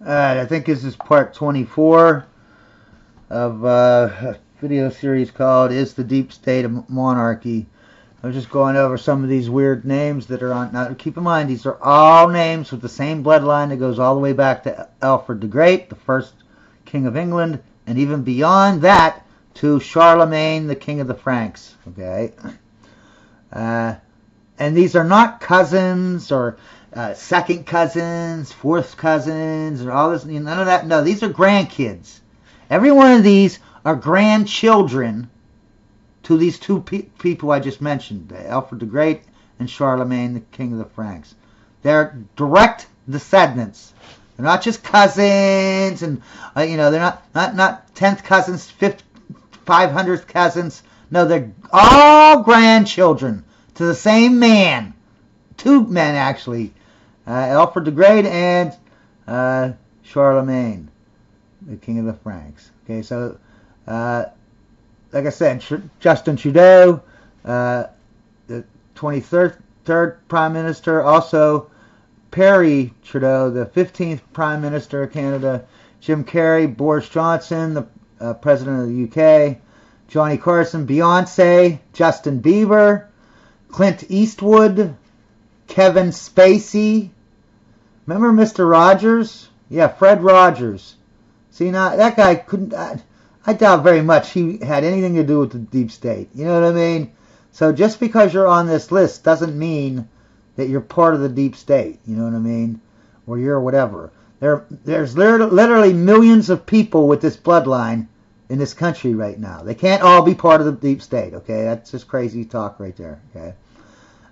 Alright, I think this is part 24 of a video series called Is the Deep State a Monarchy? I was just going over some of these weird names that are on. Now, keep in mind, these are all names with the same bloodline that goes all the way back to Alfred the Great, the first king of England, and even beyond that to Charlemagne, the king of the Franks. Okay? And these are not cousins or second cousins, fourth cousins, or all this. None of that. No, these are grandkids. Every one of these are grandchildren to these two people I just mentioned, Alfred the Great and Charlemagne, the king of the Franks. They're direct descendants. They're not just cousins, and they're not 10th cousins, 500th cousins. No, they're all grandchildren to the same man. Two men, actually. Alfred the Great and Charlemagne, the king of the Franks. Okay, so like I said, Justin Trudeau, the 23rd Prime Minister, also Perry Trudeau, the 15th Prime Minister of Canada, Jim Carrey, Boris Johnson, the President of the UK, Johnny Carson, Beyonce, Justin Bieber, Clint Eastwood, Kevin Spacey. Remember Mr. Rogers? Yeah, Fred Rogers. See, now that guy couldn't. I doubt very much he had anything to do with the deep state. You know what I mean? So just because you're on this list doesn't mean that you're part of the deep state. You know what I mean? Or you're whatever. There's literally millions of people with this bloodline in this country right now. They can't all be part of the deep state. Okay, that's just crazy talk right there. Okay,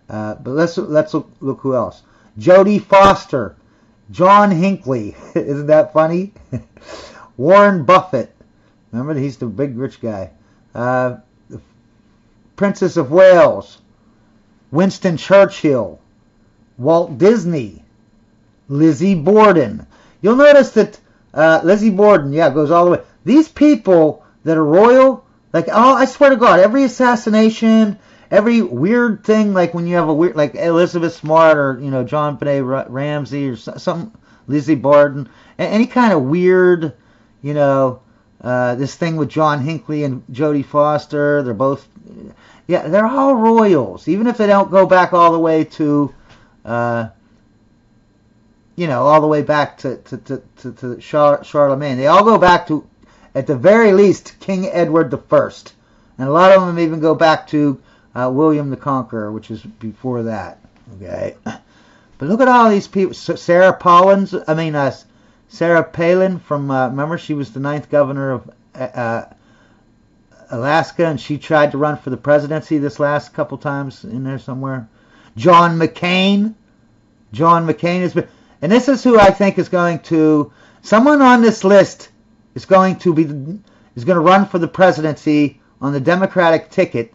but let's look who else. Jodie Foster, John Hinckley. Isn't that funny? Warren Buffett. Remember, he's the big rich guy. The Princess of Wales, Winston Churchill, Walt Disney, Lizzie Borden. You'll notice that Lizzie Borden, goes all the way. These people that are royal, like, I swear to God, every assassination, every weird thing, like when you have a weird, like Elizabeth Smart or, John Benet Ramsey or some Lizzie Borden, any kind of weird, this thing with John Hinckley and Jodie Foster, they're both, they're all royals, even if they don't go back all the way to, all the way back to Charlemagne. They all go back to, at the very least, King Edward I. And a lot of them even go back to William the Conqueror, which is before that. Okay, but look at all these people. Sarah Palin from, remember, she was the 9th governor of Alaska, and she tried to run for the presidency this last couple times in there somewhere. John McCain has been, and this is who I think is going to, someone on this list is going to run for the presidency on the Democratic ticket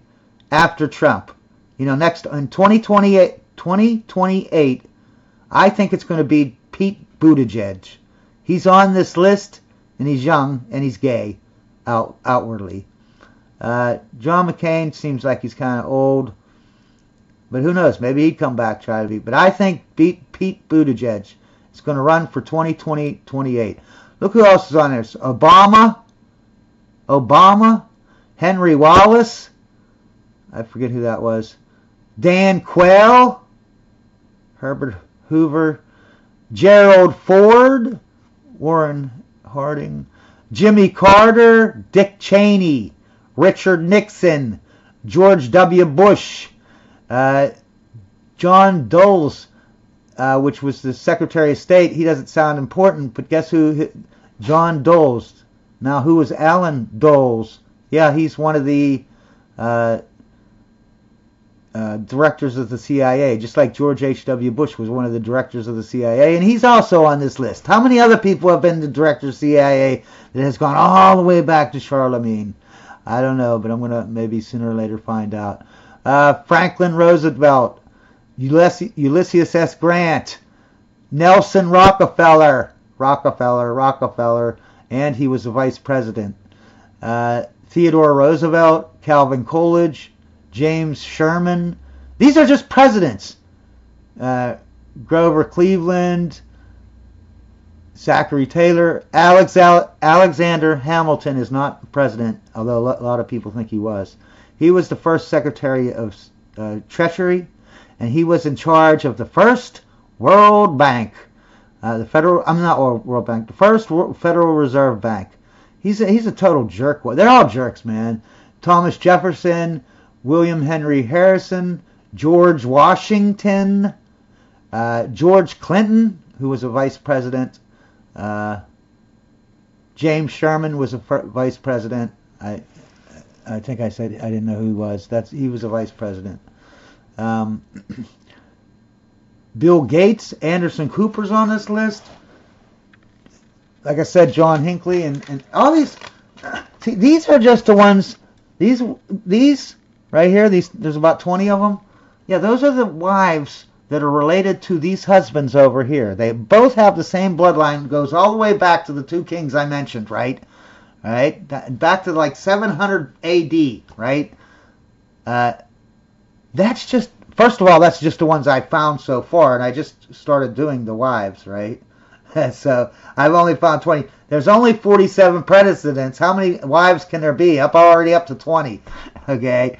after Trump. Next in 2028, I think it's going to be Pete Buttigieg. He's on this list, and he's young, and he's gay, outwardly. John McCain seems like he's kind of old, but who knows? Maybe he'd come back, try to be. But I think Pete Buttigieg is going to run for 2028. Look who else is on there. Obama, Henry Wallace, I forget who that was, Dan Quayle, Herbert Hoover, Gerald Ford, Warren Harding, Jimmy Carter, Dick Cheney, Richard Nixon, George W. Bush, John Dulles, which was the Secretary of State. He doesn't sound important, but guess who? John Dulles. Now, who was Alan Dulles? Yeah, he's one of the directors of the CIA, just like George H.W. Bush was one of the directors of the CIA, and he's also on this list. How many other people have been the director of the CIA that has gone all the way back to Charlemagne? I don't know, but I'm going to maybe sooner or later find out. Franklin Roosevelt, Ulysses S. Grant, Nelson Rockefeller, and he was the vice president. Theodore Roosevelt, Calvin Coolidge, James Sherman. These are just presidents. Grover Cleveland, Zachary Taylor. Alexander Hamilton is not president, although a lot of people think he was. He was the first Secretary of Treasury, and he was in charge of the first World Bank, the first Federal Reserve Bank. He's a total jerk. They're all jerks, man. Thomas Jefferson, William Henry Harrison, George Washington, George Clinton, who was a vice president. James Sherman was a vice president. I think I said I didn't know who he was. He was a vice president. Bill Gates, Anderson Cooper's on this list. Like I said, John Hinckley and all these. See, these are just the ones. These right here. There's about 20 of them. Yeah, those are the wives that are related to these husbands over here. They both have the same bloodline. It goes all the way back to the two kings I mentioned, right? Right? Back to like 700 AD, right? That's just, first of all, that's just the ones I found so far, and I just started doing the wives, right? So I've only found 20. There's only 47 presidents. How many wives can there be? Already up to 20, okay?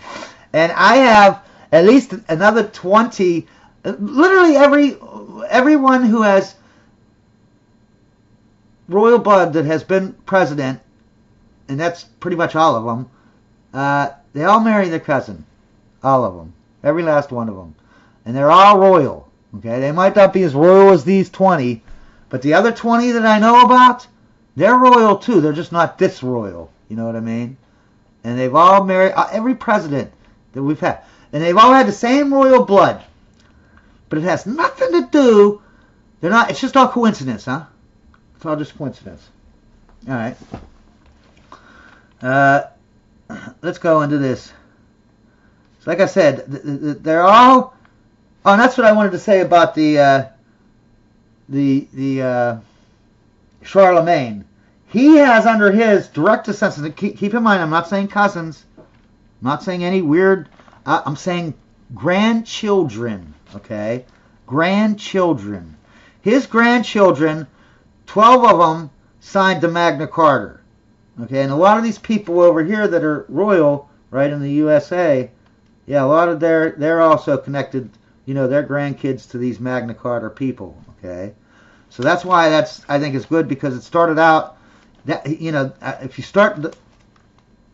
And I have at least another 20. Literally everyone who has royal blood that has been president, and that's pretty much all of them, they all marry their cousin. All of them. Every last one of them. And they're all royal. Okay, they might not be as royal as these 20, but the other 20 that I know about, they're royal too. They're just not this royal. You know what I mean? And they've all married, every president that we've had. And they've all had the same royal blood. But it has nothing to do, it's just all coincidence, huh? It's all just coincidence. All right. Let's go into this. So like I said, they're all, and that's what I wanted to say about the Charlemagne. He has under his direct descendants, keep in mind, I'm not saying cousins, I'm not saying any weird, I'm saying grandchildren. Okay, grandchildren. His grandchildren, 12 of them signed the Magna Carta. Okay, and a lot of these people over here that are royal, right, in the USA, yeah, a lot of they're also connected, their grandkids to these Magna Carta people. Okay, so that's why I think it's good, because it started out that, if you start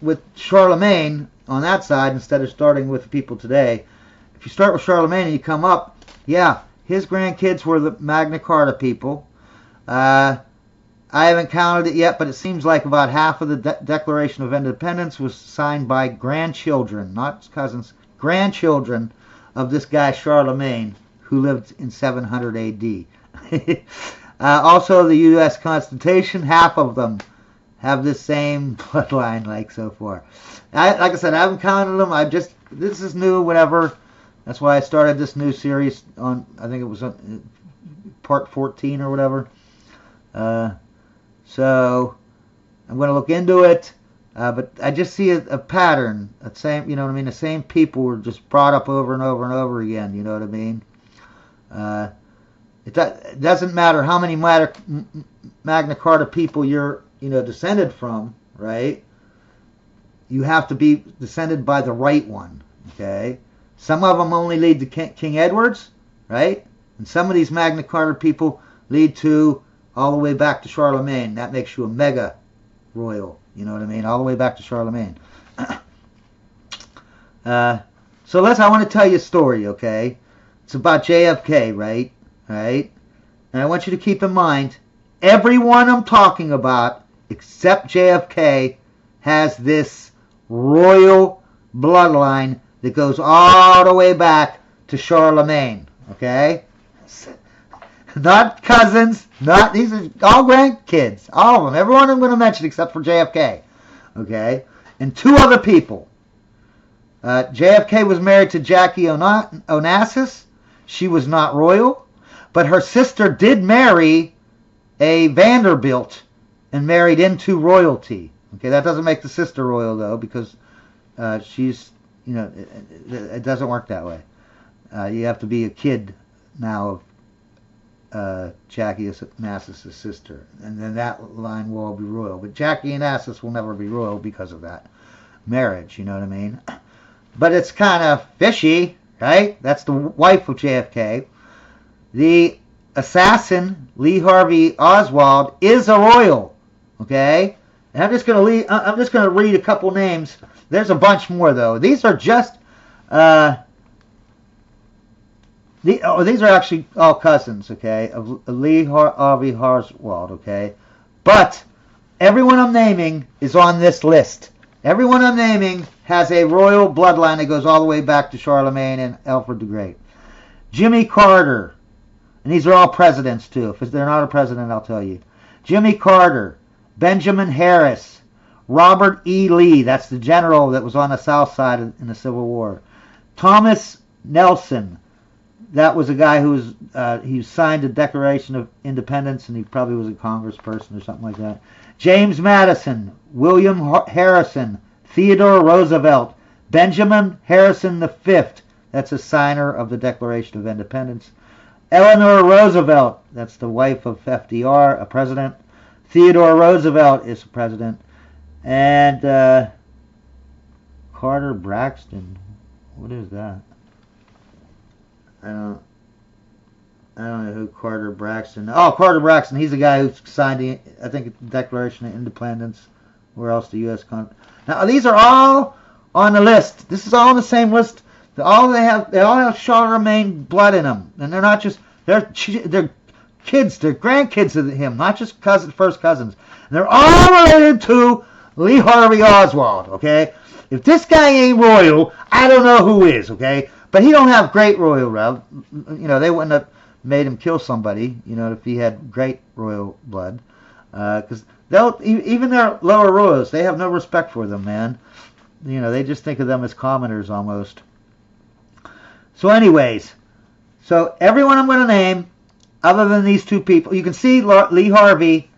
with Charlemagne on that side instead of starting with the people today. If you start with Charlemagne and you come up, yeah, his grandkids were the Magna Carta people. I haven't counted it yet, but it seems like about half of the Declaration of Independence was signed by grandchildren, not cousins, grandchildren of this guy Charlemagne, who lived in 700 AD. Also, the U.S. Constitution, half of them have this same bloodline, like so far. Like I said, I haven't counted them. This is new, whatever. That's why I started this new series on, I think it was on part 14 or whatever. So I'm going to look into it, but I just see a pattern. The same, the same people were just brought up over and over and over again. You know what I mean? It doesn't matter how many Magna Carta people you're, descended from, right? You have to be descended by the right one. Okay. Some of them only lead to King Edward's, right? And some of these Magna Carta people lead to all the way back to Charlemagne. That makes you a mega royal. You know what I mean? All the way back to Charlemagne. So I want to tell you a story, okay? It's about JFK, right? Right? And I want you to keep in mind, everyone I'm talking about, except JFK, has this royal bloodline that goes all the way back to Charlemagne, okay? Not cousins, these are all grandkids, all of them, everyone I'm going to mention except for JFK, okay? And two other people. JFK was married to Jackie Onassis. She was not royal, but her sister did marry a Vanderbilt and married into royalty. Okay, that doesn't make the sister royal, though, because she's, it doesn't work that way. You have to be a kid now Jackie Onassis' sister. And then that line will all be royal. But Jackie Onassis will never be royal because of that marriage, you know what I mean? But it's kind of fishy, right? That's the wife of JFK. The assassin, Lee Harvey Oswald, is a royal, okay? And I'm just going to read a couple names. There's a bunch more, though. These are just... these are actually all cousins, okay, of Lee Harvey Oswald, okay? But everyone I'm naming is on this list. Everyone I'm naming has a royal bloodline that goes all the way back to Charlemagne and Alfred the Great. Jimmy Carter, and these are all presidents, too. If they're not a president, I'll tell you. Jimmy Carter, Benjamin Harris, Robert E. Lee, that's the general that was on the South Side in the Civil War. Thomas Nelson, that was a guy who was, he signed the Declaration of Independence, and he probably was a congressperson or something like that. James Madison, William Harrison, Theodore Roosevelt, Benjamin Harrison V, that's a signer of the Declaration of Independence. Eleanor Roosevelt, that's the wife of FDR, a president. Theodore Roosevelt is a president. And Carter Braxton, what is that? I don't know who Carter Braxton. Oh, Carter Braxton. He's the guy who signed the, I think, the Declaration of Independence. Where else the U.S. Now these are all on the list. This is all on the same list. They all have Charlemagne blood in them, and they're not just they're kids, they're grandkids of him, not just first cousins. And they're all related to Lee Harvey Oswald. Okay, if this guy ain't royal, I don't know who is. Okay. But he don't have great royal blood. You know, they wouldn't have made him kill somebody, you know, if he had great royal blood. Because even their lower royals, they have no respect for them, man. You know, they just think of them as commoners almost. So anyways, so everyone I'm going to name, other than these two people, you can see Lee Harvey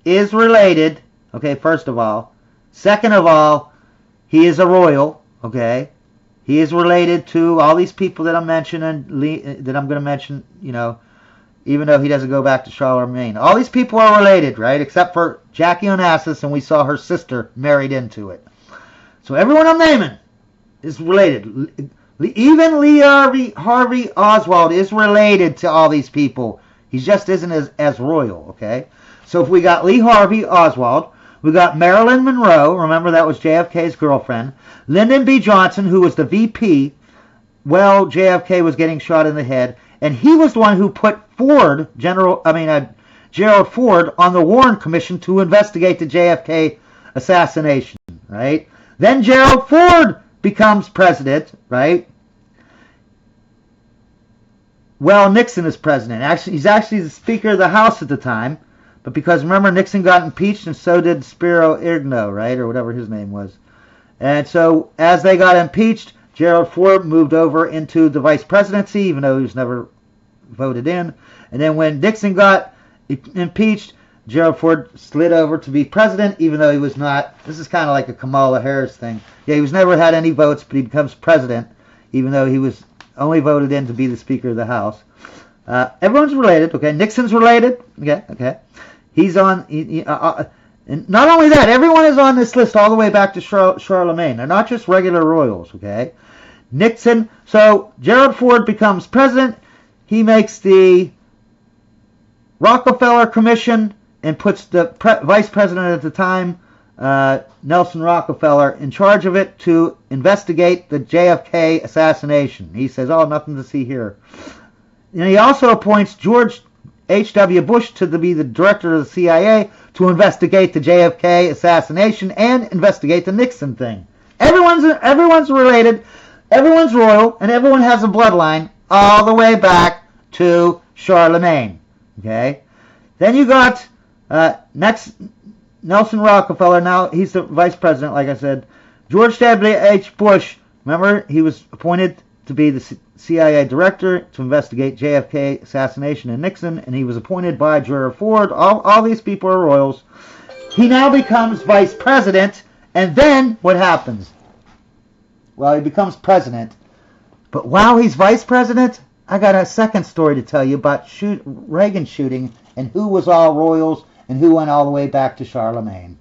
is related, okay, first of all. Second of all, he is a royal, okay. He is related to all these people that I'm mentioning, that I'm going to mention, you know, even though he doesn't go back to Charlemagne. All these people are related, right? Except for Jackie Onassis, and we saw her sister married into it. So everyone I'm naming is related. Even Lee Harvey Oswald is related to all these people. He just isn't as royal, okay? So if we got Lee Harvey Oswald, we got Marilyn Monroe, remember that was JFK's girlfriend. Lyndon B. Johnson, who was the VP, well, JFK was getting shot in the head, and he was the one who put Gerald Ford on the Warren Commission to investigate the JFK assassination, right? Then Gerald Ford becomes president, right? Well, Nixon is president. Actually, he's actually the Speaker of the House at the time. But because, remember, Nixon got impeached, and so did Spiro Agnew, right, or whatever his name was. And so, as they got impeached, Gerald Ford moved over into the vice presidency, even though he was never voted in. And then when Nixon got impeached, Gerald Ford slid over to be president, even though he was not. This is kind of like a Kamala Harris thing. Yeah, he was never had any votes, but he becomes president, even though he was only voted in to be the Speaker of the House. Everyone's related, okay? Nixon's related, okay? He's on, and not only that, everyone is on this list all the way back to Charlemagne. They're not just regular royals, okay? Nixon, so Gerald Ford becomes president. He makes the Rockefeller Commission and puts the vice president at the time, Nelson Rockefeller, in charge of it to investigate the JFK assassination. He says, oh, nothing to see here. And he also appoints George H.W. Bush to be the director of the CIA to investigate the JFK assassination and investigate the Nixon thing. Everyone's related, everyone's royal, and everyone has a bloodline all the way back to Charlemagne. Okay? Then you got next Nelson Rockefeller. Now he's the vice president, like I said. George W.H. Bush, remember, he was appointed to be the CIA director to investigate JFK assassination and Nixon, and he was appointed by Gerald Ford. All these people are royals. He now becomes vice president, and then what happens? Well, he becomes president, but while he's vice president, I got a second story to tell you about Reagan shooting and who was all royals and who went all the way back to Charlemagne.